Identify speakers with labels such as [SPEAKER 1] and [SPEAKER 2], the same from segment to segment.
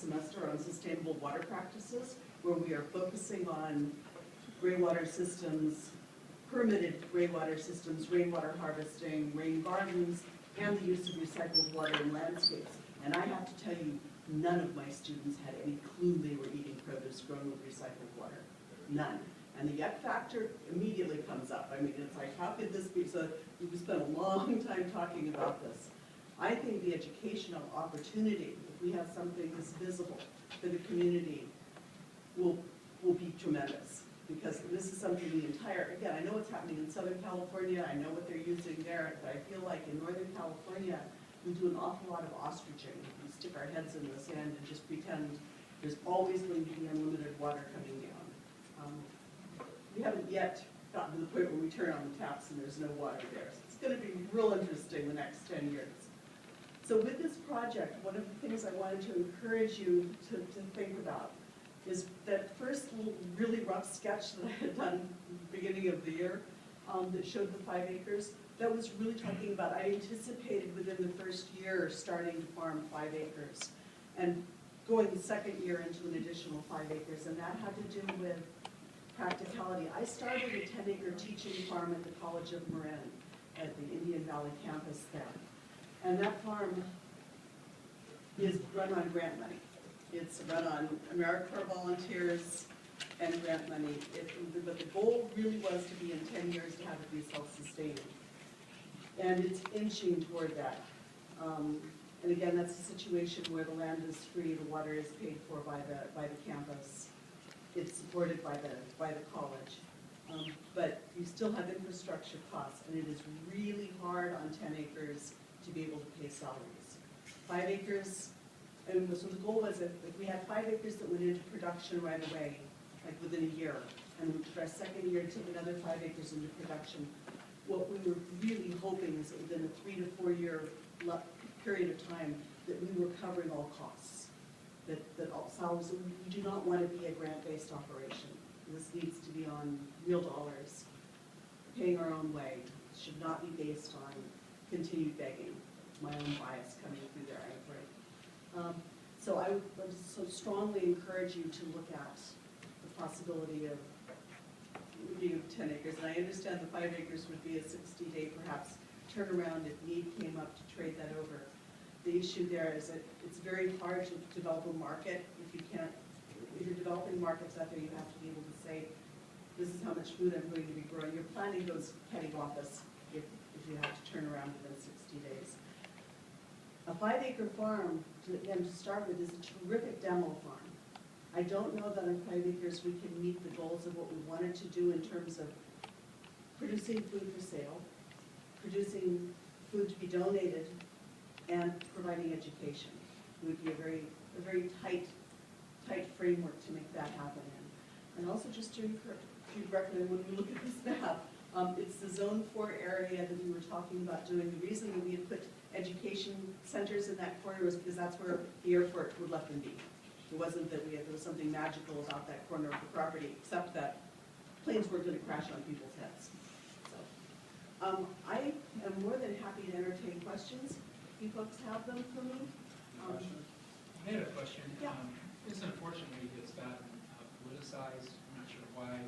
[SPEAKER 1] semester on sustainable water practices, where we are focusing on greywater systems, permitted greywater systems, rainwater harvesting, rain gardens, and the use of recycled water in landscapes. And I have to tell you, none of my students had any clue they were eating produce grown with recycled water. None. And the yuck factor immediately comes up. I mean, it's like, how could this be? So we spent a long time talking about this. I think the educational opportunity, if we have something this visible for the community, will be tremendous. Because this is something the entire, again, I know what's happening in Southern California, I know what they're using there, but I feel like in Northern California, we do an awful lot of ostriching. We stick our heads in the sand and just pretend there's always going to be unlimited water coming down. We haven't yet gotten to the point where we turn on the taps and there's no water there. So it's going to be real interesting the next 10 years. So with this project, one of the things I wanted to encourage you to think about is that first really rough sketch that I had done at the beginning of the year that showed the 5 acres. That was really talking about, I anticipated within the first year starting to farm 5 acres and going the second year into an additional 5 acres, and that had to do with practicality. I started a 10-acre teaching farm at the College of Marin at the Indian Valley campus there. And that farm is run on grant money. It's run on AmeriCorps volunteers and grant money. But the goal really was to be in 10 years to have it be self-sustaining. And it's inching toward that. And again, that's a situation where the land is free, the water is paid for by the campus. It's supported by the college. But you still have infrastructure costs, and it is really hard on 10 acres to be able to pay salaries. 5 acres, and so the goal was if we had 5 acres that went into production right away, like within a year, and we took our second year to take another 5 acres into production, what we were really hoping is that within a 3 to 4 year period of time that we were covering all costs. That all salaries, we do not want to be a grant-based operation. This needs to be on real dollars, paying our own way. It should not be based on continued begging. My own bias coming through there, I'm afraid. So I would so strongly encourage you to look at the possibility of 10 acres. And I understand the 5 acres would be a 60-day perhaps turnaround if need came up to trade that over. The issue there is that it's very hard to develop a market if you can't, if you're developing markets out there, you have to be able to say, this is how much food I'm going to be growing. Your planning goes cattywampus if you have to turn around within 60 days. A 5 acre farm, again, to start with, is a terrific demo farm. I don't know that on 5 acres we can meet the goals of what we wanted to do in terms of producing food for sale, producing food to be donated, and providing education. It would be a very tight framework to make that happen in. And also just to recommend, when we look at this map, it's the Zone 4 area that we were talking about doing. The reason that we had put education centers in that corner was because that's where the airport would let them be. It wasn't that there was something magical about that corner of the property, except that planes weren't going to crash on people's heads. So, I am more than happy to entertain questions. If you folks have them for me.
[SPEAKER 2] I had a question.
[SPEAKER 1] Yeah.
[SPEAKER 2] This unfortunately gets gotten politicized. I'm not sure why.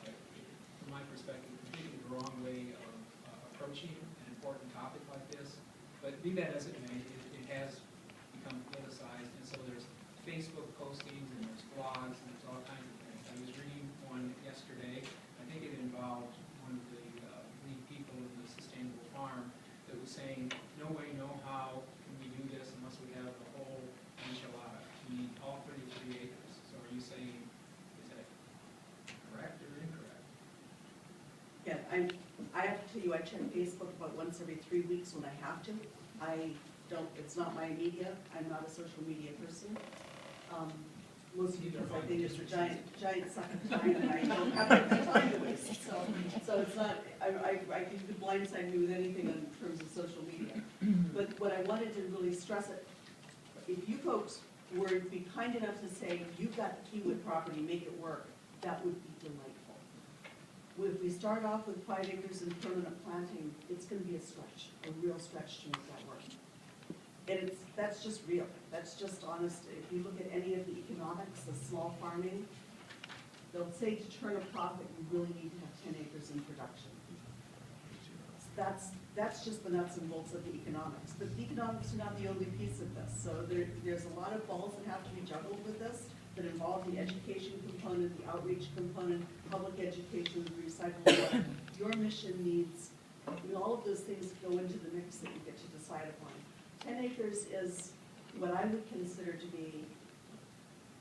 [SPEAKER 2] From my perspective, completely the wrong way of approaching an important topic like this. But be that as it may, it has become politicized, and so there's Facebook postings and there's blogs and there's all kinds of things. I was reading one yesterday. I think it involved one of the lead people in the sustainable farm that was saying, no way, no how can we do this unless we have the whole enchilada. We need all 33 acres. So are you saying, is that correct or incorrect?
[SPEAKER 1] Yeah, I have to tell you, I check Facebook about once every 3 weeks when I have to. I don't, it's not my media. I'm not a social media person. Mostly because I think it's a giant suck of time and I don't have any time to waste. So it's not, I can do blindside me with anything in terms of social media. But what I wanted to really stress it, if you folks were to be kind enough to say, you've got the Keywood property, make it work, that would be delightful. If we start off with 5 acres and permanent planting, it's going to be a stretch, a real stretch to make that work. And that's just real, that's just honest. If you look at any of the economics of small farming, they'll say to turn a profit, you really need to have 10 acres in production. That's just the nuts and bolts of the economics. But the economics are not the only piece of this. So there's a lot of balls that have to be juggled with this that involve the education component, the outreach component, public education, the recycling water. Your mission needs, all of those things go into the mix that you get to decide upon. 10 acres is what I would consider to be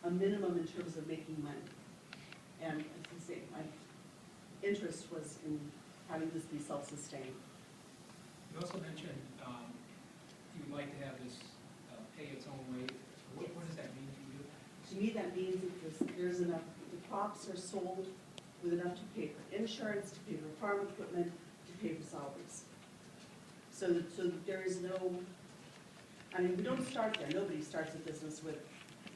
[SPEAKER 1] a minimum in terms of making money. And as you say, my interest was in having this be self-sustained.
[SPEAKER 2] You also mentioned you'd like to have this pay its own way. What does that mean to you?
[SPEAKER 1] To me, that means that there's enough, the crops are sold with enough to pay for insurance, to pay for farm equipment, to pay for salaries. So that there is no, I mean, we don't start there. Nobody starts a business with,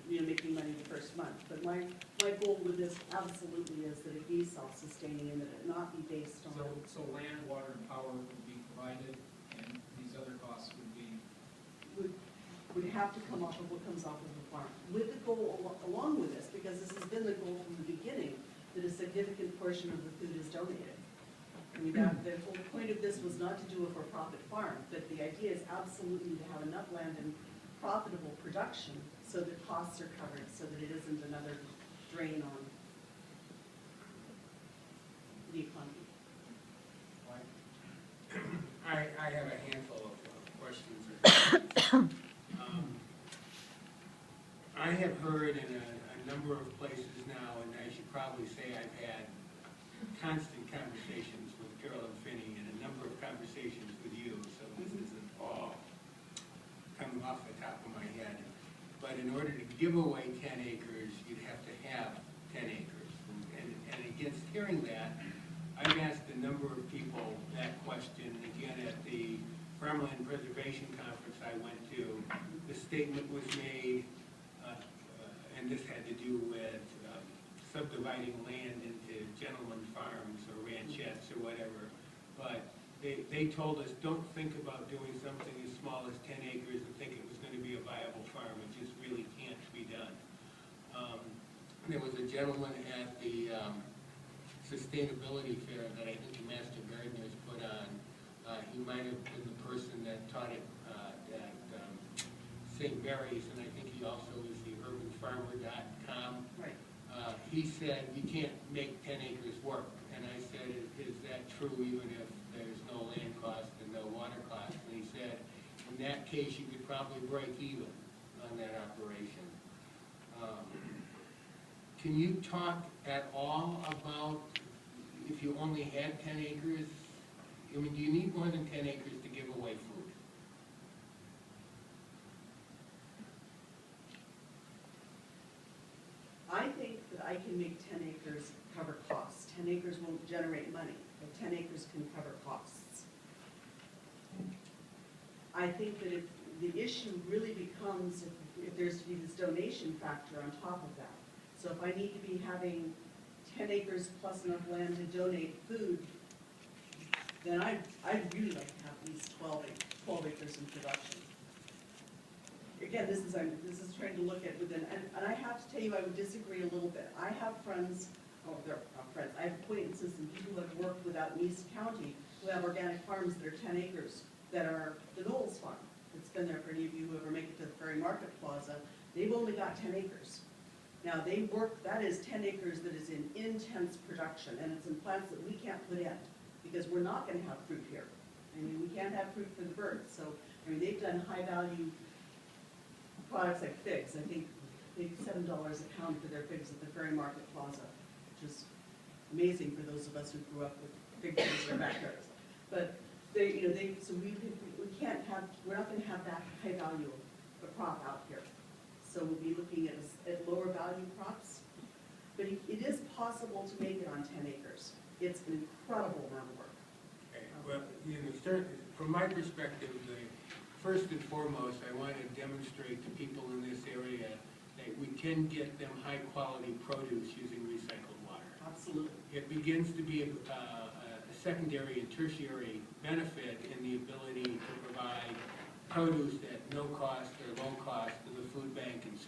[SPEAKER 1] making money the first month. But my goal with this absolutely is that it be self-sustaining and that it not be based on.
[SPEAKER 2] So land, water, and power would be provided, and these other costs would be?
[SPEAKER 1] Would have to come off of what comes off of the farm. With the goal along with this, because this has been the goal from the beginning, that a significant portion of the food is donated. I mean, the whole point of this was not to do a for-profit farm, but the idea is absolutely to have enough land and profitable production so that costs are covered, so that it isn't another drain on the economy.
[SPEAKER 3] I have a handful of questions. I have heard in a number of places now, and I should probably say I've had constant conversations with Carolyn Finney and a number of conversations with you, so this isn't all coming off the top of my head. But in order to give away 10 acres, you'd have to have 10 acres. And against hearing that, I've asked a number of people that question. Again, at the Farmland Preservation Conference I went to, the statement was made, and this had to do with subdividing land into gentleman farms or ranchettes or whatever. But they told us, don't think about doing something as small as 10 acres and think it was going to be a viable farm. It just really can't be done. There was a gentleman at the sustainability fair that I think the Master Gardeners put on. He might have been the person that taught it at St. Mary's, and I think he also is the urbanfarmer.com.
[SPEAKER 1] Right.
[SPEAKER 3] He said, you can't make 10 acres work. And I said, is that true even if there's no land cost and no water cost? And he said, in that case, you could probably break even on that operation. Can you talk at all about if you only had 10 acres? I mean, do you need more than 10 acres to give away food?
[SPEAKER 1] I think that I can make 10 acres cover costs. 10 acres won't generate money, but 10 acres can cover costs. I think that if the issue really becomes if there's to be this donation factor on top of that. So if I need to be having 10 acres plus enough land to donate food, then I'd really like to have at least 12 acres in production. Again, this is trying to look at within, and I have to tell you, I would disagree a little bit. I have friends, they're not friends, I have acquaintances and people who have worked with out in East County who have organic farms that are 10 acres, that are the Knowles Farm. It's been there for any of you who ever make it to the Ferry Market Plaza. They've only got 10 acres. Now they work, that is 10 acres that is in intense production, and it's in plants that we can't put in because we're not going to have fruit here. I mean, we can't have fruit for the birds. So, I mean, they've done high value products like figs. I think $7 a pound for their figs at the Ferry Market Plaza, which is amazing for those of us who grew up with fig trees in our backyards. But so we can't have, we're not going to have that high value of a crop out here. So we'll be looking at lower value crops. But it is possible to make it on 10 acres. It's an incredible amount of work.
[SPEAKER 3] Okay. Well, from my perspective, first and foremost, I want to demonstrate to people in this area that we can get them high-quality produce using recycled water.
[SPEAKER 1] Absolutely.
[SPEAKER 3] It begins to be a secondary and tertiary benefit in the ability to provide produce at no cost or low cost to the food bank and school